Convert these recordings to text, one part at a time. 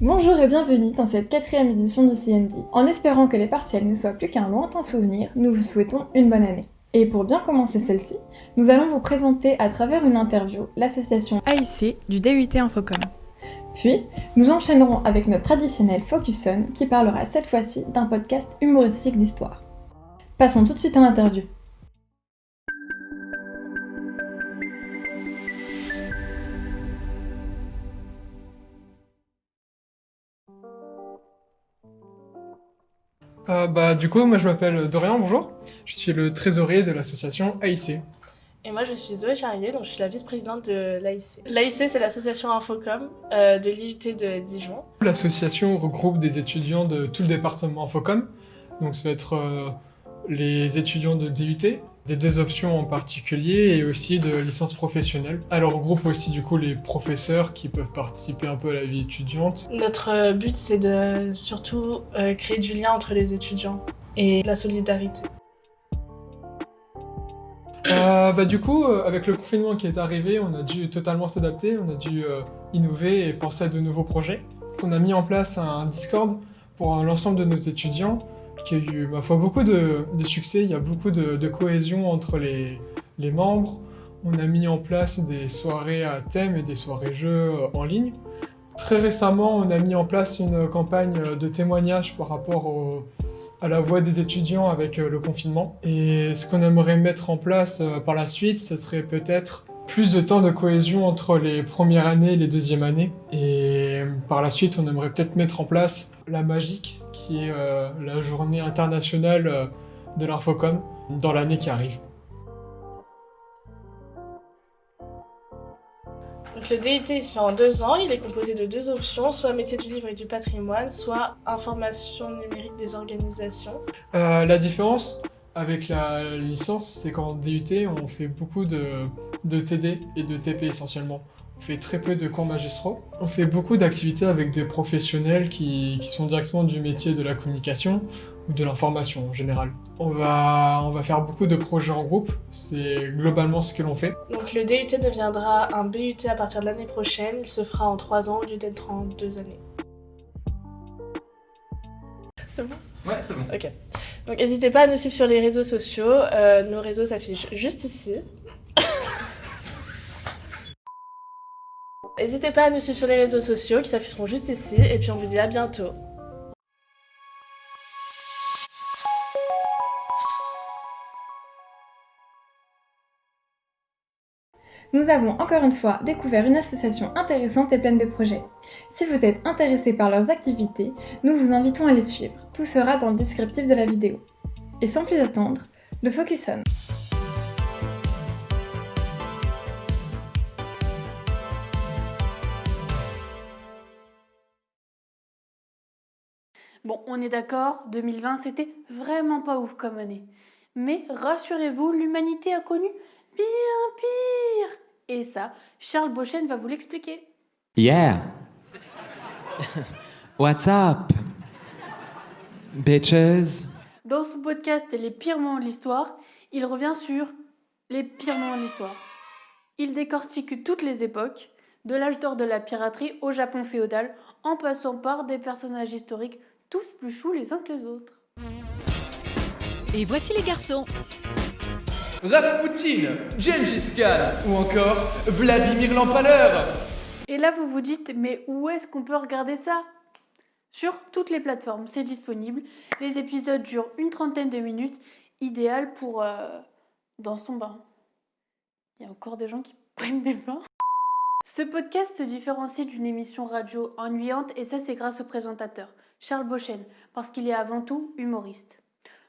Bonjour et bienvenue dans cette 4e édition du CMD. En espérant que les partiels ne soient plus qu'un lointain souvenir, nous vous souhaitons une bonne année. Et pour bien commencer celle-ci, nous allons vous présenter à travers une interview l'association AIC du DUT Infocom. Puis, nous enchaînerons avec notre traditionnel Focus On qui parlera cette fois-ci d'un podcast humoristique d'histoire. Passons tout de suite à l'interview. Du coup, moi je m'appelle Dorian, bonjour. Je suis le trésorier de l'association AIC. Et moi je suis Zoé Charrier, donc je suis la vice-présidente de l'AIC. L'AIC c'est l'association Infocom de l'IUT de Dijon. L'association regroupe des étudiants de tout le département Infocom. Donc ça va être les étudiants de DUT, des 2 options en particulier et aussi de licence professionnelle. Elle regroupe aussi du coup les professeurs qui peuvent participer un peu à la vie étudiante. Notre but c'est de surtout créer du lien entre les étudiants et la solidarité. Du coup, avec le confinement qui est arrivé, on a dû totalement s'adapter, on a dû innover et penser à de nouveaux projets. On a mis en place un Discord pour l'ensemble de nos étudiants qui a eu, ma foi, beaucoup de succès. Il y a beaucoup de cohésion entre les membres. On a mis en place des soirées à thème et des soirées jeux en ligne. Très récemment, on a mis en place une campagne de témoignages par rapport à la voix des étudiants avec le confinement. Et ce qu'on aimerait mettre en place par la suite, ce serait peut-être plus de temps de cohésion entre les premières années et les deuxièmes années. Et par la suite, on aimerait peut-être mettre en place la Magique, qui est la journée internationale de l'Infocom dans l'année qui arrive. Donc le DUT il se fait en 2 ans, il est composé de 2 options, soit métier du livre et du patrimoine, soit information numérique des organisations. La différence avec la licence, c'est qu'en DUT, on fait beaucoup de TD et de TP essentiellement. On fait très peu de cours magistraux. On fait beaucoup d'activités avec des professionnels qui sont directement du métier de la communication ou de l'information en général. On va faire beaucoup de projets en groupe, c'est globalement ce que l'on fait. Donc le DUT deviendra un BUT à partir de l'année prochaine, il se fera en 3 ans au lieu d'être en 2 années. C'est bon ? Ouais, c'est bon. Ok. Donc n'hésitez pas à nous suivre sur les réseaux sociaux, nos réseaux s'affichent juste ici. N'hésitez pas à nous suivre sur les réseaux sociaux qui s'afficheront juste ici, et puis on vous dit à bientôt. Nous avons encore une fois découvert une association intéressante et pleine de projets. Si vous êtes intéressé par leurs activités, nous vous invitons à les suivre. Tout sera dans le descriptif de la vidéo. Et sans plus attendre, le Focus On. Bon, on est d'accord, 2020 c'était vraiment pas ouf comme année. Mais rassurez-vous, l'humanité a connu bien pire. Et ça, Charles Beauchesne va vous l'expliquer. Yeah. What's up, bitches? Dans son podcast Les pires moments de l'histoire, il revient sur les pires moments de l'histoire. Il décortique toutes les époques, de l'âge d'or de la piraterie au Japon féodal, en passant par des personnages historiques tous plus choux les uns que les autres. Et voici les garçons. Rasputin, Gengis Khan ou encore Vladimir l'Empaleur. Et là vous vous dites, mais où est-ce qu'on peut regarder ça ? Sur toutes les plateformes, c'est disponible. Les épisodes durent une 30aine de minutes, idéal pour dans son bain. Il y a encore des gens qui prennent des bains. Ce podcast se différencie d'une émission radio ennuyante et ça c'est grâce au présentateur, Charles Beauchesne, parce qu'il est avant tout humoriste.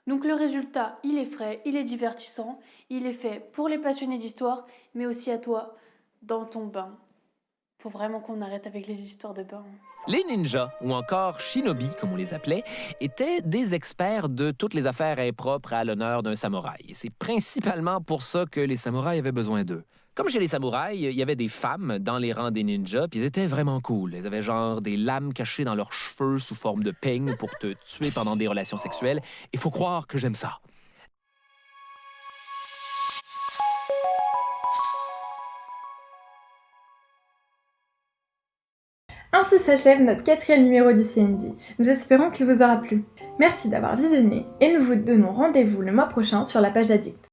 Donc le résultat, il est frais, il est divertissant, il est fait pour les passionnés d'histoire, mais aussi à toi, dans ton bain. Faut vraiment qu'on arrête avec les histoires de bain. Les ninjas, ou encore shinobi, comme on les appelait, étaient des experts de toutes les affaires impropres à l'honneur d'un samouraï. Et c'est principalement pour ça que les samouraïs avaient besoin d'eux. Comme chez les samouraïs, il y avait des femmes dans les rangs des ninjas, puis elles étaient vraiment cool. Elles avaient genre des lames cachées dans leurs cheveux sous forme de peigne pour te tuer pendant des relations sexuelles. Il faut croire que j'aime ça. Ainsi s'achève notre 4e numéro du CND. Nous espérons qu'il vous aura plu. Merci d'avoir visionné et nous vous donnons rendez-vous le mois prochain sur la page Addict.